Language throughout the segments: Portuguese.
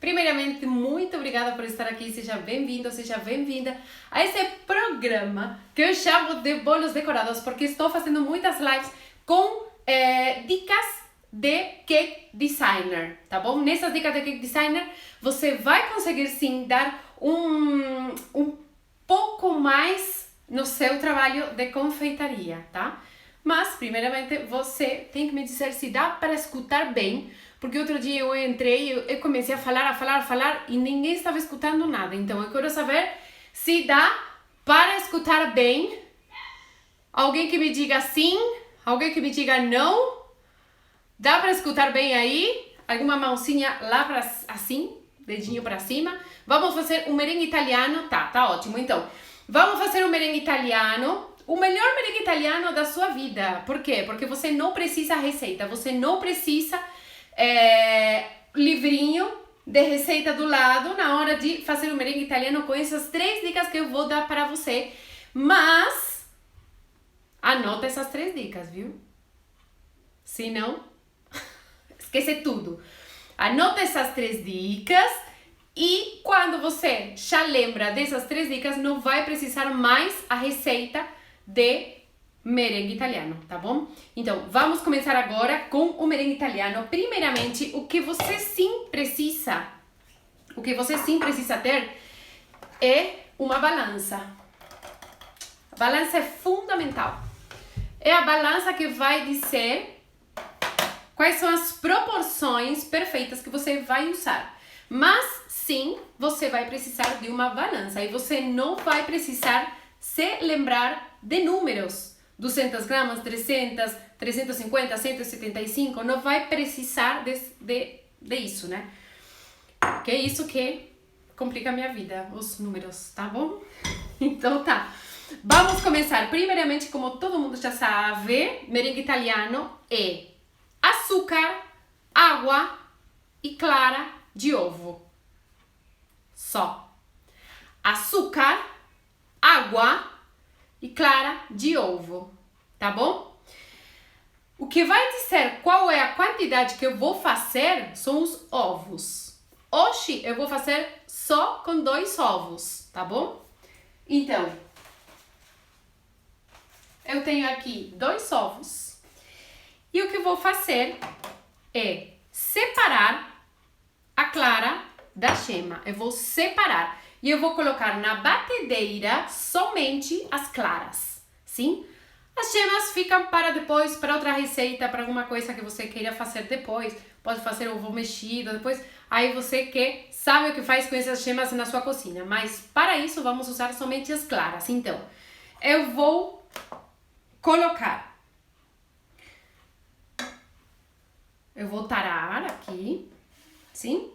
Primeiramente, muito obrigada por estar aqui, seja bem-vindo, seja bem-vinda a esse programa que eu chamo de Bolos Decorados, porque estou fazendo muitas lives com dicas de cake designer, tá bom? Nessas dicas de cake designer, você vai conseguir sim dar um pouco mais no seu trabalho de confeitaria, tá? Mas, primeiramente, você tem que me dizer se dá para escutar bem, porque outro dia eu entrei e eu comecei a falar e ninguém estava escutando nada. Então, eu quero saber se dá para escutar bem. Alguém que me diga sim, alguém que me diga não. Dá para escutar bem aí? Alguma mãozinha lá para assim, dedinho para cima. Vamos fazer um merengue italiano? Tá ótimo. Então, vamos fazer um merengue italiano. O melhor merengue italiano da sua vida. Por quê? Porque você não precisa receita, você não precisa livrinho de receita do lado na hora de fazer o merengue italiano com essas 3 dicas que eu vou dar para você. Mas anota essas 3 dicas, viu? Se não, esquece tudo. Anota essas 3 dicas e quando você já lembra dessas 3 dicas, não vai precisar mais a receita de merengue italiano, tá bom? Então, vamos começar agora com o merengue italiano. Primeiramente, o que você sim precisa ter é uma balança. A balança é fundamental. É a balança que vai dizer quais são as proporções perfeitas que você vai usar. Mas, sim, você vai precisar de uma balança e você não vai precisar se lembrar de números. 200 gramas, 300, 350, 175, não vai precisar de isso, né? Que é isso que complica a minha vida, os números, tá bom? Então tá, vamos começar. Primeiramente, como todo mundo já sabe, merengue italiano é açúcar, água e clara de ovo. Só. Açúcar, água e clara de ovo, tá bom? O que vai dizer qual é a quantidade que eu vou fazer são os ovos. Hoje eu vou fazer só com 2 ovos, tá bom? Então, eu tenho aqui 2 ovos e o que eu vou fazer é separar a clara da gema. Eu vou separar. E eu vou colocar na batedeira somente as claras, sim? As gemas ficam para depois, para outra receita, para alguma coisa que você queira fazer depois. Pode fazer ovo mexido depois. Aí você que sabe o que faz com essas gemas na sua cozinha. Mas para isso vamos usar somente as claras. Então, eu vou colocar. Eu vou tarar aqui, sim?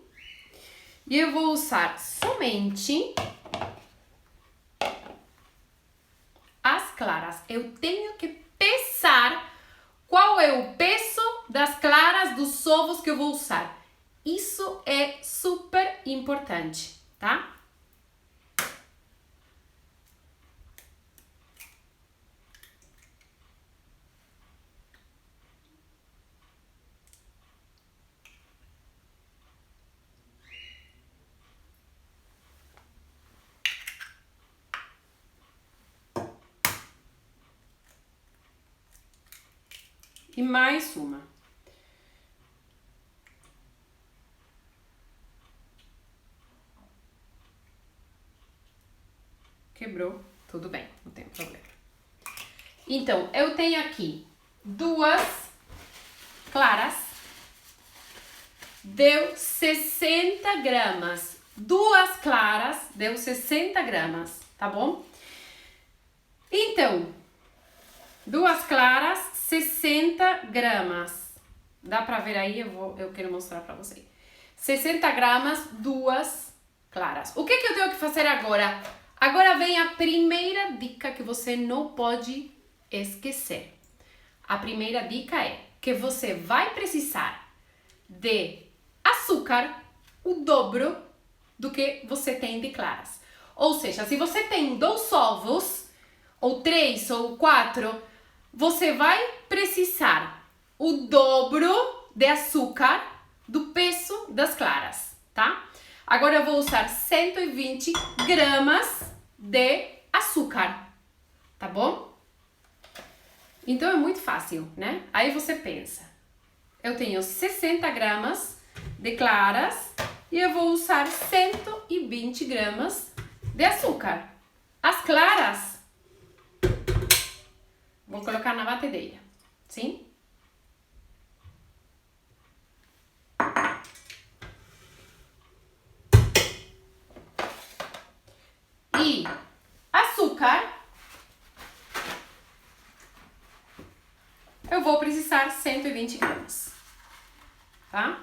E eu vou usar somente as claras. Eu tenho que pesar qual é o peso das claras dos ovos que eu vou usar. Isso é super importante, tá? E mais uma. Quebrou? Tudo bem, não tem problema. Então, eu tenho aqui 2 claras. Deu 60 gramas. 2 claras deu 60 gramas, tá bom? Então, 2 claras, 60 gramas. Dá pra ver aí? Eu quero mostrar pra você. 60 gramas, 2 claras. O que eu tenho que fazer agora? Agora vem a primeira dica que você não pode esquecer. A primeira dica é que você vai precisar de açúcar, o dobro do que você tem de claras. Ou seja, se você tem 2 ovos, ou 3 ou 4, você vai precisar o dobro de açúcar do peso das claras. tá? Agora eu vou usar 120 gramas de açúcar, tá bom? Então é muito fácil, né? Aí você pensa, eu tenho 60 gramas de claras e eu vou usar 120 gramas de açúcar. As claras vou colocar na batedeira, sim? E açúcar, eu vou precisar 120 gramas, tá?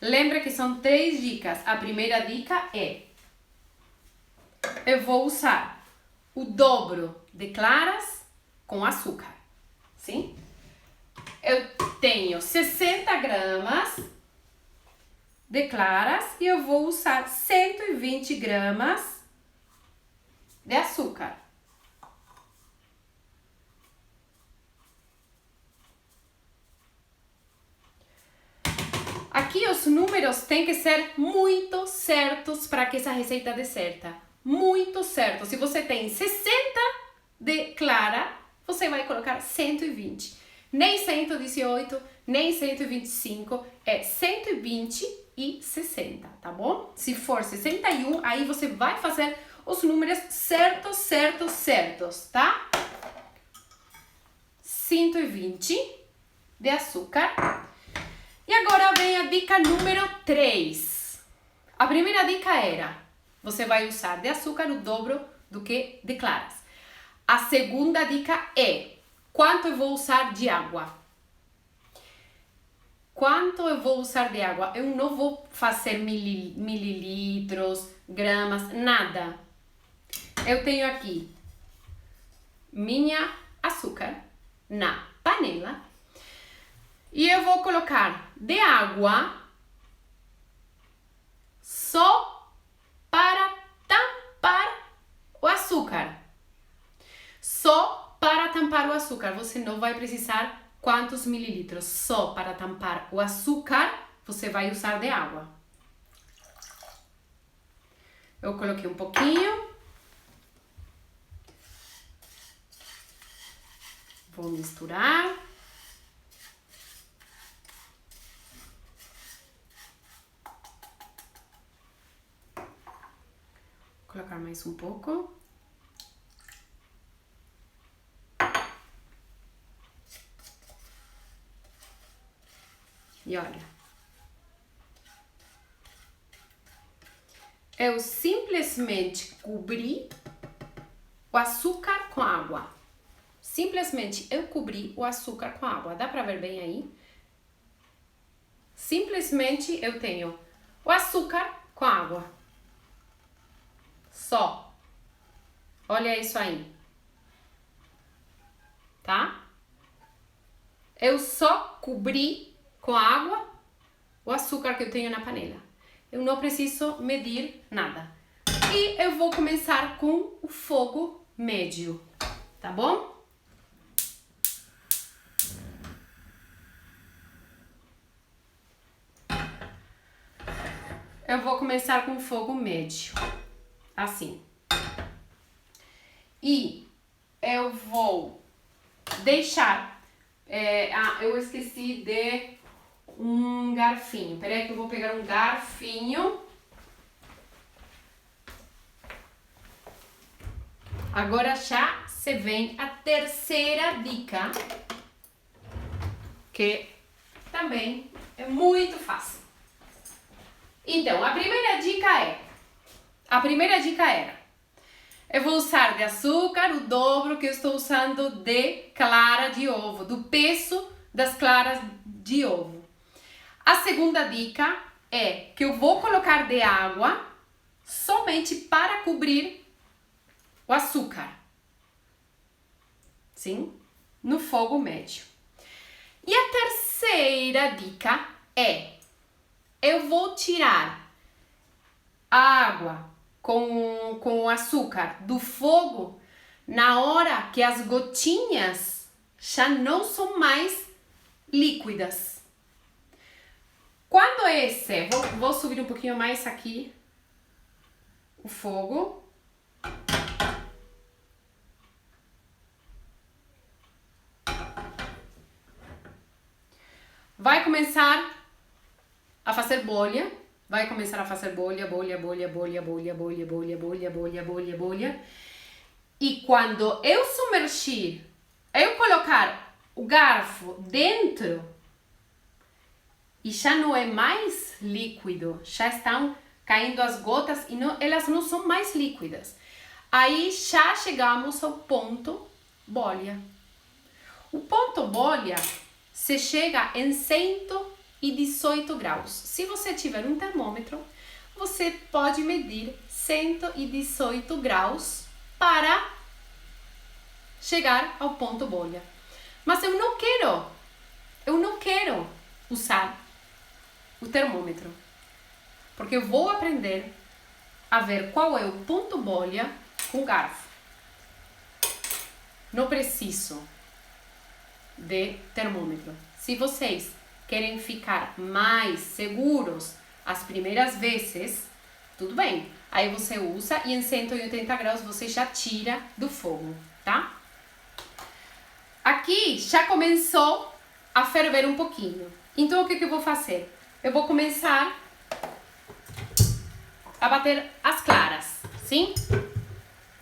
Lembra que são 3 dicas. A primeira dica é: eu vou usar o dobro de claras com açúcar, sim? Eu tenho 60 gramas de claras e eu vou usar 120 gramas de açúcar. Aqui os números têm que ser muito certos para que essa receita dê certa. Muito certo. Se você tem 60 de clara, você vai colocar 120. Nem 118, nem 125, é 120 e 60, tá bom? Se for 61, aí você vai fazer os números certos, tá? 120 de açúcar. E agora vem a dica número 3. A primeira dica era: você vai usar de açúcar o dobro do que de claras. A segunda dica é: quanto eu vou usar de água? Quanto eu vou usar de água? Eu não vou fazer mililitros, gramas, nada. Eu tenho aqui minha açúcar na panela. E eu vou colocar de água só para tampar o açúcar. Só para tampar o açúcar. Você não vai precisar quantos mililitros. Só para tampar o açúcar, você vai usar de água. Eu coloquei um pouquinho. Vou misturar. Colocar mais um pouco. E olha, eu simplesmente cobri o açúcar com água. Simplesmente eu cobri o açúcar com água. Dá pra ver bem aí? Simplesmente eu tenho o açúcar com água. Só. Olha isso aí. Tá? Eu só cobri com água o açúcar que eu tenho na panela. Eu não preciso medir nada. E eu vou começar com o fogo médio, tá bom? Eu vou começar com fogo médio, assim. E eu vou deixar... eu esqueci de um garfinho. Peraí que eu vou pegar um garfinho. Agora já se vem a terceira dica, que também é muito fácil. Então, a primeira dica era: eu vou usar de açúcar o dobro que eu estou usando de clara de ovo, do peso das claras de ovo. A segunda dica é que eu vou colocar de água somente para cobrir o açúcar. Sim? No fogo médio. E a terceira dica é: eu vou tirar a água com o açúcar do fogo na hora que as gotinhas já não são mais líquidas. Quando esse... Vou subir um pouquinho mais aqui o fogo. Vai começar a fazer bolha. Vai começar a fazer bolha, bolha, bolha, bolha, bolha, bolha, bolha, bolha, bolha, bolha, bolha. E quando eu submergir, eu colocar o garfo dentro e já não é mais líquido, já estão caindo as gotas e não, elas não são mais líquidas. Aí já chegamos ao ponto bolha. O ponto bolha se chega em 118 graus. Se você tiver um termômetro, você pode medir 118 graus para chegar ao ponto bolha. Mas eu não quero usar o termômetro, porque eu vou aprender a ver qual é o ponto bolha com garfo. Não preciso de termômetro. Se vocês querem ficar mais seguros as primeiras vezes, tudo bem. Aí você usa e em 180 graus você já tira do fogo, tá? Aqui já começou a ferver um pouquinho. Então o que eu vou fazer? Eu vou começar a bater as claras, sim?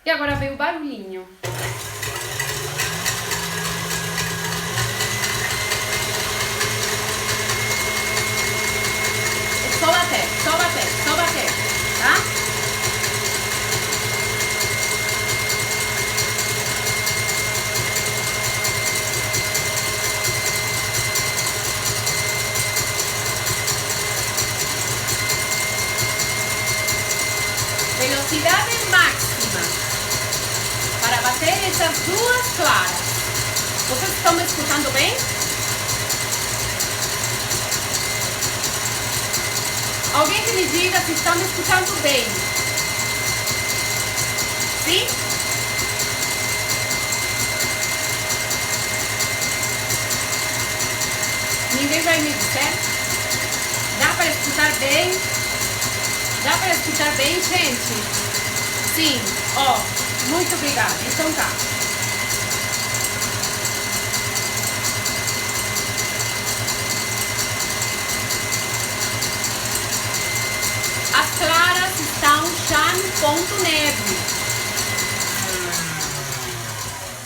E agora vem o barulhinho. Só bater, tá? Velocidade máxima para bater essas duas claras. Vocês estão me escutando bem? Alguém que me diga se estão me escutando bem. Sim? Ninguém vai me dizer? Dá para escutar bem? Dá para escutar bem, gente? Sim, ó, muito obrigada. Então tá. As claras estão já no ponto neve.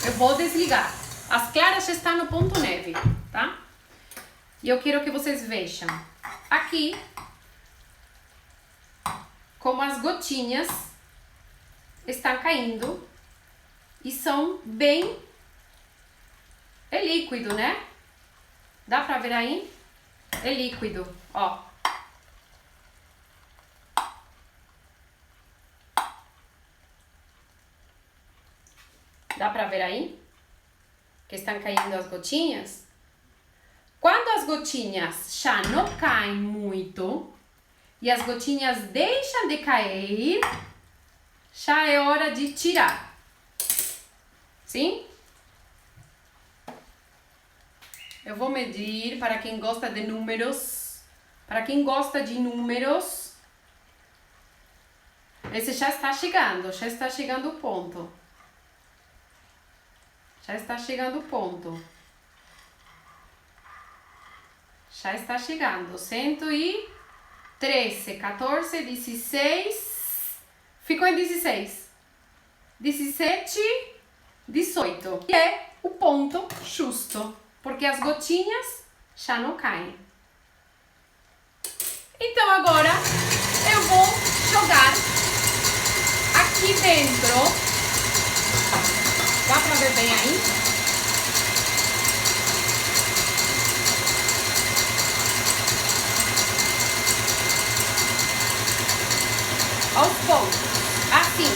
Eu vou desligar. As claras já estão no ponto neve, tá? E eu quero que vocês vejam. Aqui, como as gotinhas estão caindo e são bem... É líquido, né? Dá pra ver aí? É líquido, ó. Dá pra ver aí? Que estão caindo as gotinhas? Quando as gotinhas já não caem muito e as gotinhas deixam de cair, já é hora de tirar. Sim? Eu vou medir para quem gosta de números. Para quem gosta de números, esse já está chegando o ponto. Já está chegando o ponto. Já está chegando. 113, 14, 16. Ficou em 16. 17, 18. E é o ponto justo. Porque as gotinhas já não caem. Então agora eu vou jogar aqui dentro. Dá pra ver bem aí? Aos poucos, assim.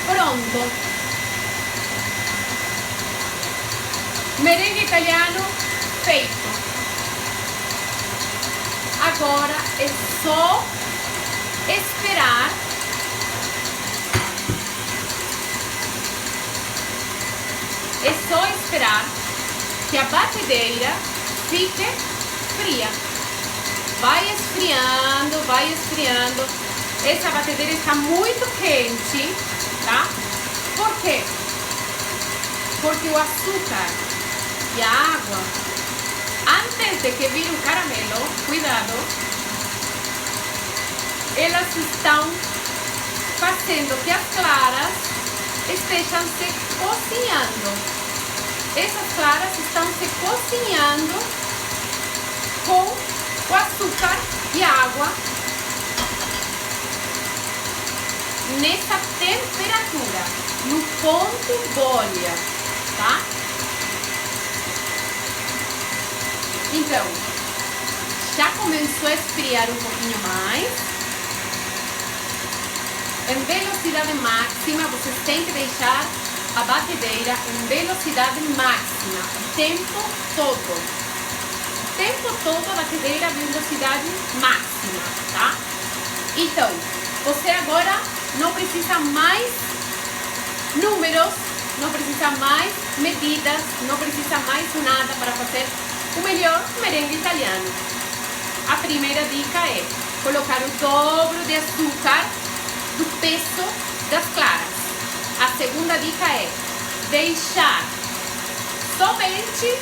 Pronto. Merengue italiano feito. Agora é só esperar que a batedeira fique fria. Vai esfriando. Essa batedeira está muito quente, tá? Por quê? Porque o açúcar e a água, antes de que vire um caramelo, cuidado, elas estão fazendo que as claras estejam se cozinhando. Essas claras estão se cozinhando com o açúcar e a água nessa temperatura, no ponto bolha, tá? Então, já começou a esfriar um pouquinho mais. Em velocidade máxima, vocês têm que deixar a batedeira em velocidade máxima, o tempo todo. O tempo todo a batedeira em velocidade máxima, tá? Então, você agora não precisa mais números, não precisa mais medidas, não precisa mais nada para fazer o melhor merengue italiano. A primeira dica é colocar o dobro de açúcar do peso das claras. A segunda dica é deixar somente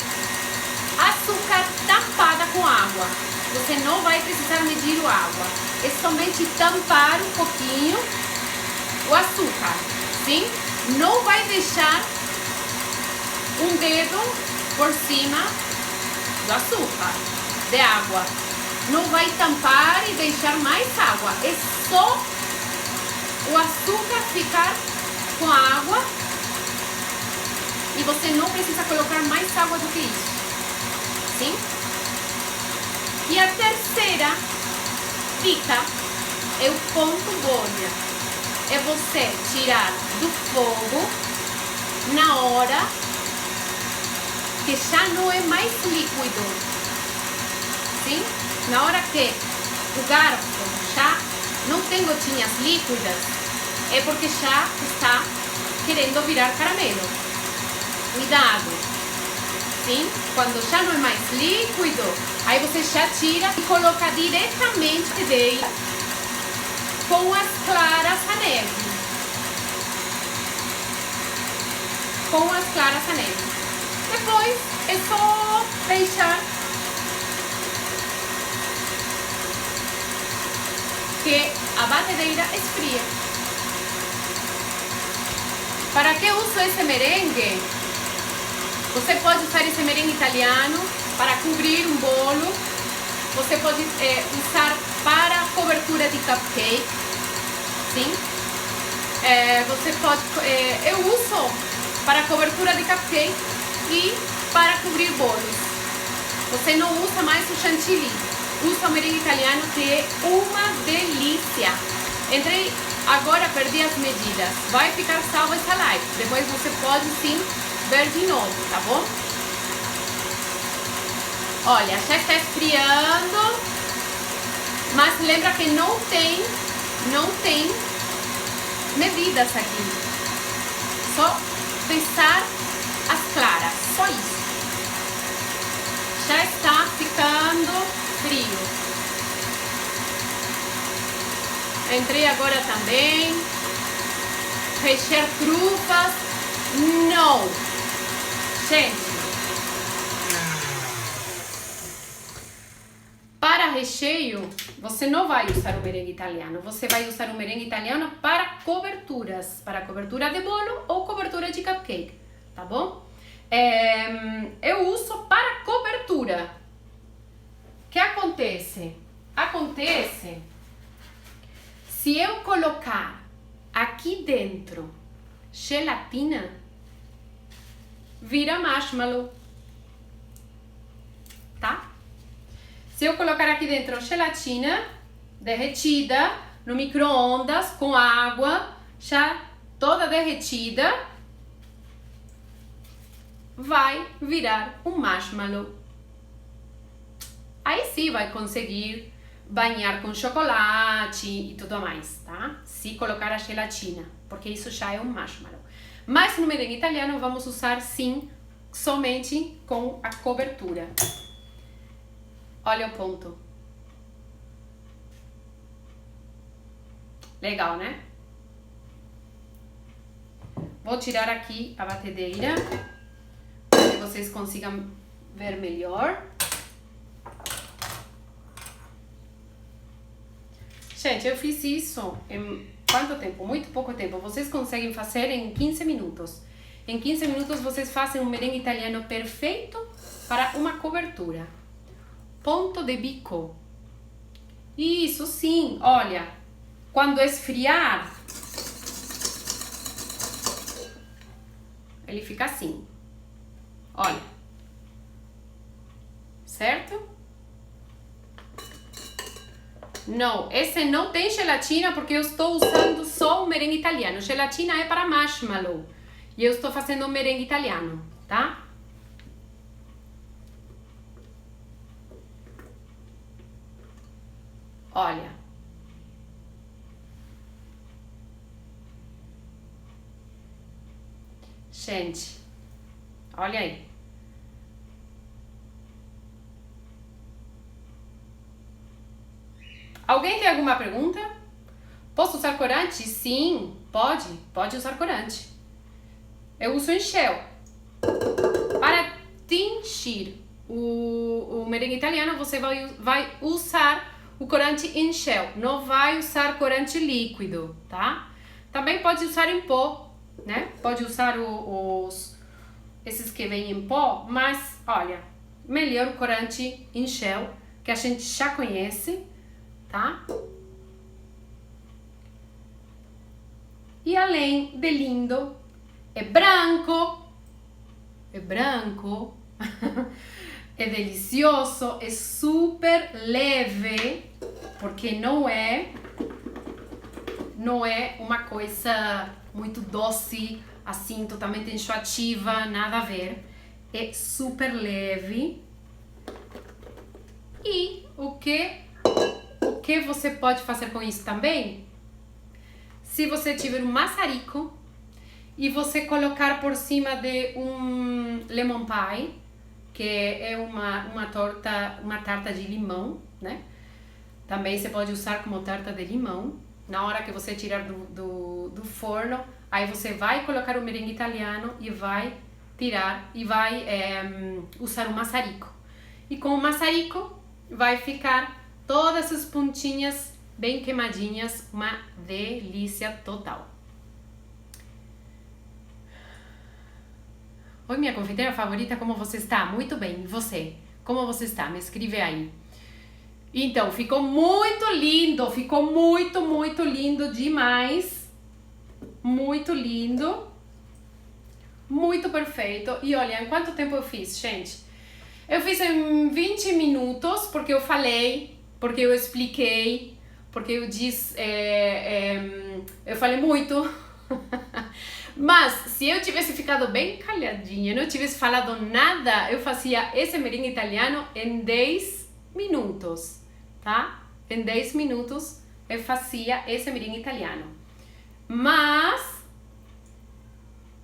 açúcar tampada com água. Você não vai precisar medir a água. É somente tampar um pouquinho o açúcar, sim? Não vai deixar um dedo por cima do açúcar, de água. Não vai tampar e deixar mais água. É só o açúcar ficar com a água e você não precisa colocar mais água do que isso, sim? E a terceira dica é o ponto bolha. É você tirar do fogo na hora que já não é mais líquido, sim? Na hora que o garfo já não tem gotinhas líquidas, é porque já está querendo virar caramelo. Cuidado, sim? Quando já não é mais líquido, aí você já tira e coloca diretamente dele com as claras à neve. Com as claras à neve. Depois é só deixar que a batedeira esfria. Para que uso esse merengue? Você pode usar esse merengue italiano para cobrir um bolo. Você pode usar para cobertura de cupcake, sim? Você pode, eu uso para cobertura de cupcake e para cobrir bolos. Você não usa mais o chantilly, usa o merengue italiano, que é uma delícia. Agora perdi as medidas, vai ficar salva essa live, depois você pode sim ver de novo, tá bom? Olha, já está esfriando, mas lembra que não tem medidas aqui, só pesar as claras, só isso. Já está ficando frio. Entrei agora também. Rechear trufas? Não. Gente, para recheio, você não vai usar o merengue italiano. Você vai usar o merengue italiano para coberturas. Para cobertura de bolo ou cobertura de cupcake. Tá bom? Eu uso para cobertura. O que acontece? Acontece se eu colocar aqui dentro gelatina, vira marshmallow, tá? Se eu colocar aqui dentro gelatina derretida no micro-ondas com água já toda derretida, vai virar um marshmallow. Aí sim vai conseguir banhar com chocolate e tudo mais, tá? Se colocar a gelatina, porque isso já é um marshmallow. Mas no merengue italiano vamos usar sim somente com a cobertura. Olha o ponto. Legal, né? Vou tirar aqui a batedeira para que vocês consigam ver melhor. Gente, eu fiz isso em quanto tempo? Muito pouco tempo. Vocês conseguem fazer em 15 minutos. Em 15 minutos vocês fazem um merengue italiano perfeito para uma cobertura. Ponto de bico. Isso sim, olha, quando esfriar, ele fica assim. Olha. Certo? Não, esse não tem gelatina porque eu estou usando só o merengue italiano. Gelatina é para marshmallow. E eu estou fazendo um merengue italiano, tá? Olha. Gente, olha aí. Alguém tem alguma pergunta? Posso usar corante? Sim, pode usar corante. Eu uso em shell. Para tingir o merengue italiano, você vai usar o corante em shell, não vai usar corante líquido, tá? Também pode usar em pó, né? Pode usar esses que vêm em pó, mas olha, melhor o corante em shell, que a gente já conhece, tá? E além de lindo, é branco, é delicioso, é super leve, porque não é uma coisa muito doce, assim, totalmente enjoativa, nada a ver. É super leve. E o que você pode fazer com isso também? Se você tiver um maçarico e você colocar por cima de um lemon pie, que é uma tarta de limão, né? Também você pode usar como tarta de limão. Na hora que você tirar do forno, aí você vai colocar o merengue italiano e vai tirar e vai usar o maçarico. E com o maçarico vai ficar todas as pontinhas bem queimadinhas, uma delícia total. Oi, minha confeiteira favorita, como você está? Muito bem, e você? Como você está? Me escreve aí. Então, ficou muito lindo, ficou muito lindo demais. Muito lindo. Muito perfeito. E olha, em quanto tempo eu fiz, gente? Eu fiz em 20 minutos, porque eu falei, porque eu expliquei, porque eu disse, eu falei muito. Mas se eu tivesse ficado bem calhadinha, não tivesse falado nada, eu fazia esse merengue italiano em 10 minutos, tá? Em 10 minutos eu fazia esse merengue italiano. Mas,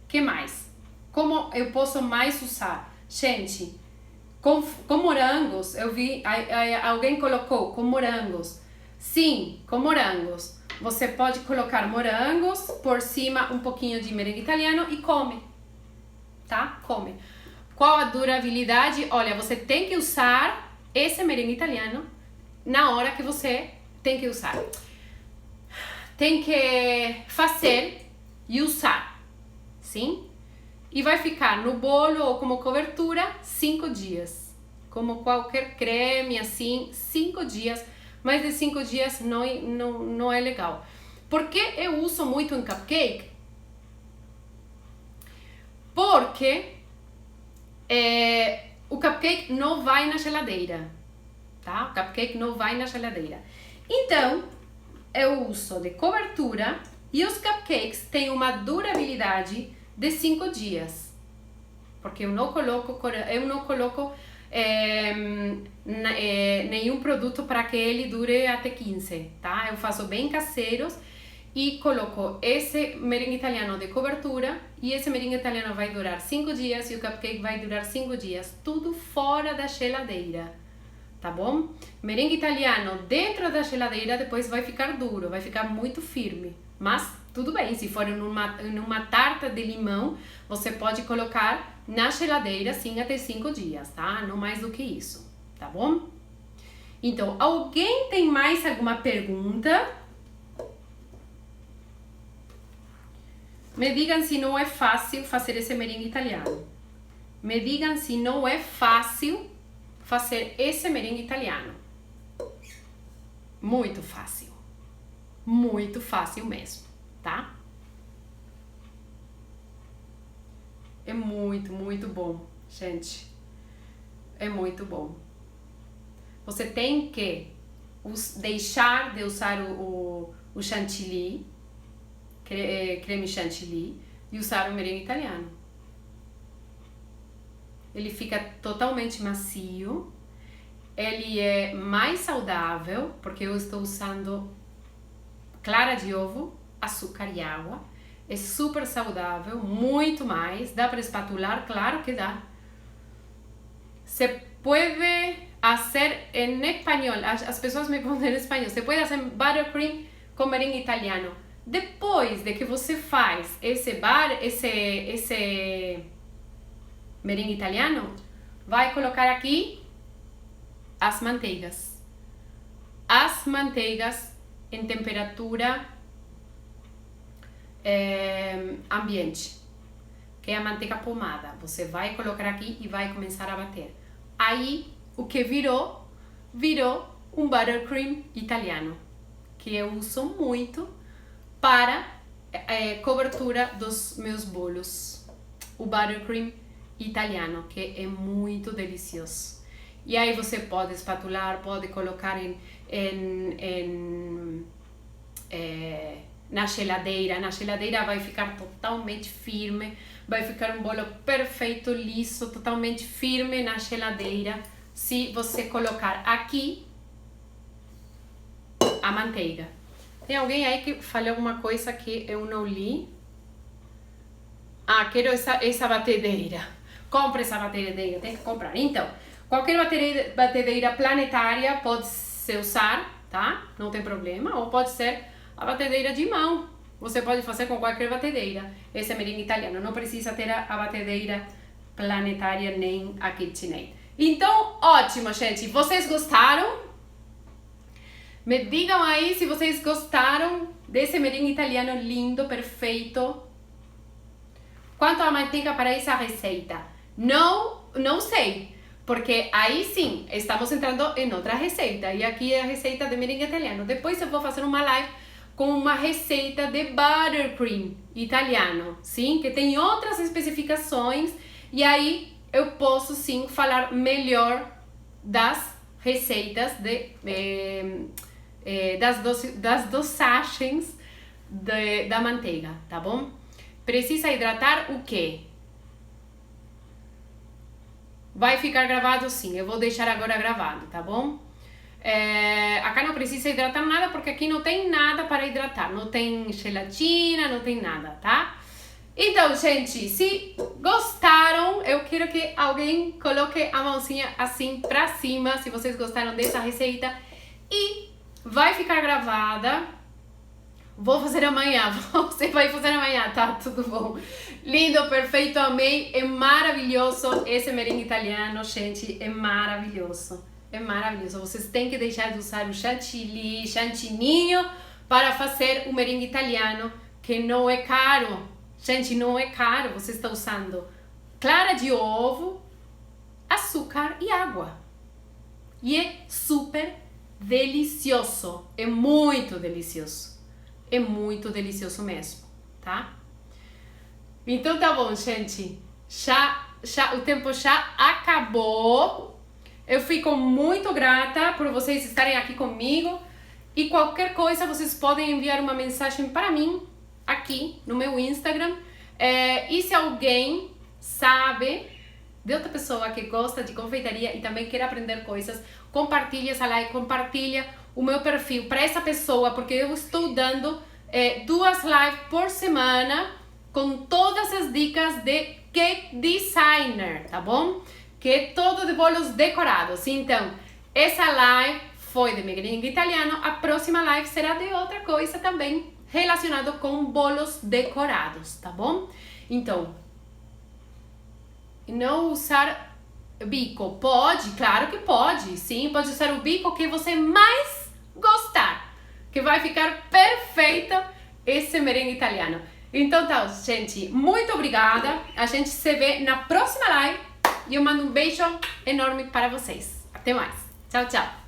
que mais? Como eu posso mais usar? Gente, com morangos, eu vi, alguém colocou com morangos. Sim, com morangos. Você pode colocar morangos por cima, um pouquinho de merengue italiano e come, tá? Come. Qual a durabilidade? Olha, você tem que usar esse merengue italiano na hora que você tem que usar. Tem que fazer e usar, sim? E vai ficar no bolo ou como cobertura 5 dias. Como qualquer creme, assim, 5 dias. Mais de 5 dias não é legal. Por que eu uso muito em cupcake? Porque o cupcake não vai na geladeira, tá? O cupcake não vai na geladeira. Então, eu uso de cobertura e os cupcakes têm uma durabilidade de 5 dias. porque eu não coloco nenhum produto para que ele dure até 15, tá? Eu faço bem caseiros e coloco esse merengue italiano de cobertura e esse merengue italiano vai durar 5 dias e o cupcake vai durar 5 dias, tudo fora da geladeira, tá bom? Merengue italiano dentro da geladeira depois vai ficar duro, vai ficar muito firme, mas tudo bem, se for numa tarta de limão, você pode colocar na geladeira sim até 5 dias, tá? Não mais do que isso, tá bom? Então, alguém tem mais alguma pergunta? Me digam se não é fácil fazer esse merengue italiano. Me digam se não é fácil fazer esse merengue italiano. Muito fácil mesmo, tá? É muito bom, gente. É muito bom. Você tem que deixar de usar o chantilly, creme chantilly, e usar o merengue italiano. Ele fica totalmente macio. Ele é mais saudável, porque eu estou usando clara de ovo, açúcar e água. É super saudável, muito mais. Dá para espatular? Claro que dá. Se pode fazer em espanhol, as pessoas me perguntam em espanhol, se pode fazer buttercream com merengue italiano. Depois de que você faz esse merengue italiano, vai colocar aqui as manteigas. As manteigas em temperatura ambiente, que é a manteiga pomada. Você vai colocar aqui e vai começar a bater. Aí, o que virou um buttercream italiano, que eu uso muito para cobertura dos meus bolos. O buttercream italiano, que é muito delicioso. E aí você pode espatular, pode colocar na geladeira. Na geladeira vai ficar totalmente firme, vai ficar um bolo perfeito, liso, totalmente firme na geladeira. Se você colocar aqui a manteiga. Tem alguém aí que falou alguma coisa que eu não li? Ah, quero essa batedeira. Compre essa batedeira, tem que comprar. Então, qualquer batedeira planetária pode se usar, tá? Não tem problema. Ou pode ser a batedeira de mão. Você pode fazer com qualquer batedeira. Esse é merengue italiano. Não precisa ter a batedeira planetária nem a KitchenAid. Então, ótimo, gente. Vocês gostaram? Me digam aí se vocês gostaram desse merengue italiano lindo, perfeito. Quanto a manteiga para essa receita? Não sei, porque aí sim, estamos entrando em outra receita. E aqui é a receita de merengue italiano. Depois eu vou fazer uma live com uma receita de buttercream italiano, sim? Que tem outras especificações. E aí eu posso sim falar melhor das receitas das dosagens da manteiga, tá bom? Precisa hidratar o quê? Vai ficar gravado sim, eu vou deixar agora gravado, tá bom? Acá não precisa hidratar nada, porque aqui não tem nada para hidratar. Não tem gelatina, não tem nada, tá? Então, gente, se gostaram, eu quero que alguém coloque a mãozinha assim pra cima, se vocês gostaram dessa receita. E vai ficar gravada. Vou fazer amanhã, você vai fazer amanhã, tá? Tudo bom? Lindo, perfeito, amei, é maravilhoso esse merengue italiano, gente, é maravilhoso. É maravilhoso, vocês têm que deixar de usar o chantininho para fazer o merengue italiano, que não é caro. Gente, não é caro, você está usando clara de ovo, açúcar e água. E é super delicioso, é muito delicioso. É muito delicioso mesmo, tá? Então tá bom, gente. O tempo já acabou. Eu fico muito grata por vocês estarem aqui comigo. E qualquer coisa, vocês podem enviar uma mensagem para mim aqui no meu Instagram. E se alguém sabe de outra pessoa que gosta de confeitaria e também quer aprender coisas, compartilha essa live, compartilha o meu perfil para essa pessoa, porque eu estou dando 2 lives por semana com todas as dicas de cake designer, tá bom? Que é todo de bolos decorados. Então, essa live foi de merengue italiano, a próxima live será de outra coisa também relacionado com bolos decorados, tá bom? Então, não usar bico, pode, claro que pode, sim, pode usar o bico que você mais gostar, que vai ficar perfeita esse merengue italiano. Então tá, gente, muito obrigada, a gente se vê na próxima live e eu mando um beijo enorme para vocês. Até mais, tchau, tchau.